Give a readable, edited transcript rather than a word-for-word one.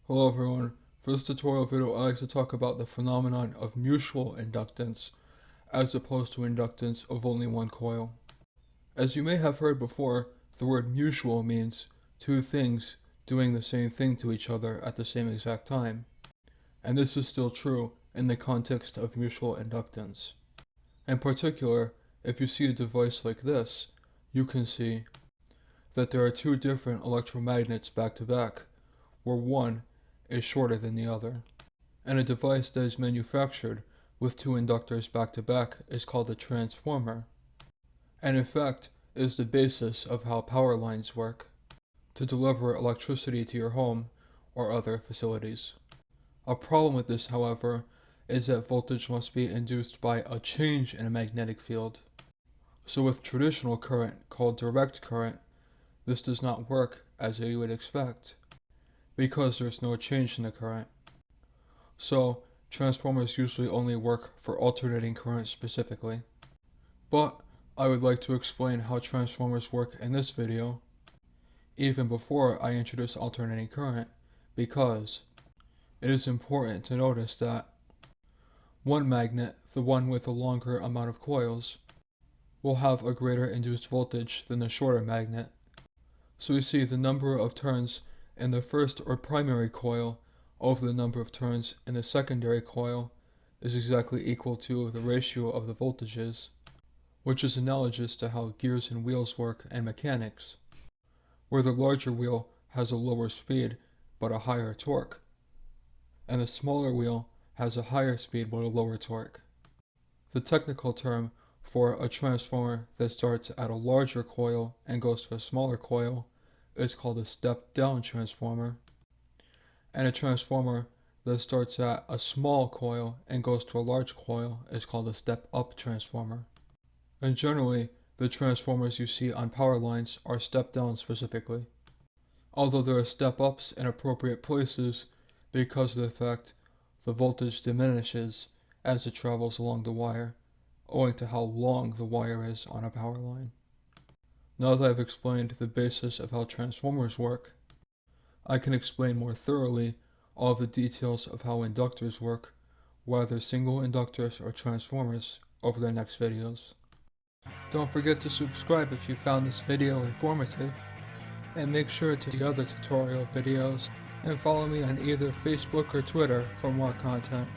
Hello everyone, for this tutorial video I like to talk about the phenomenon of mutual inductance as opposed to inductance of only one coil. As you may have heard before, the word mutual means two things doing the same thing to each other at the same exact time. And this is still true in the context of mutual inductance. In particular, if you see a device like this, you can see that there are two different electromagnets back to back, where one is shorter than the other. And a device that is manufactured with two inductors back to back is called a transformer, and in fact is the basis of how power lines work to deliver electricity to your home or other facilities. A problem with this, however, is that voltage must be induced by a change in a magnetic field. So with traditional current, called direct current, this does not work as you would expect, because there's no change in the current. So transformers usually only work for alternating current specifically. But I would like to explain how transformers work in this video, even before I introduce alternating current, because it is important to notice that one magnet, the one with a longer amount of coils, will have a greater induced voltage than the shorter magnet. So we see the number of turns in the first or primary coil over the number of turns in the secondary coil is exactly equal to the ratio of the voltages, which is analogous to how gears and wheels work in mechanics, where the larger wheel has a lower speed but a higher torque, and the smaller wheel has a higher speed but a lower torque. The technical term for a transformer that starts at a larger coil and goes to a smaller coil is called a step-down transformer, and a transformer that starts at a small coil and goes to a large coil is called a step-up transformer. And generally, the transformers you see on power lines are step-down specifically, although there are step-ups in appropriate places because of the fact the voltage diminishes as it travels along the wire, owing to how long the wire is on a power line. Now that I've explained the basis of how transformers work, I can explain more thoroughly all of the details of how inductors work, whether single inductors or transformers, over the next videos. Don't forget to subscribe if you found this video informative, and make sure to see other tutorial videos, and follow me on either Facebook or Twitter for more content.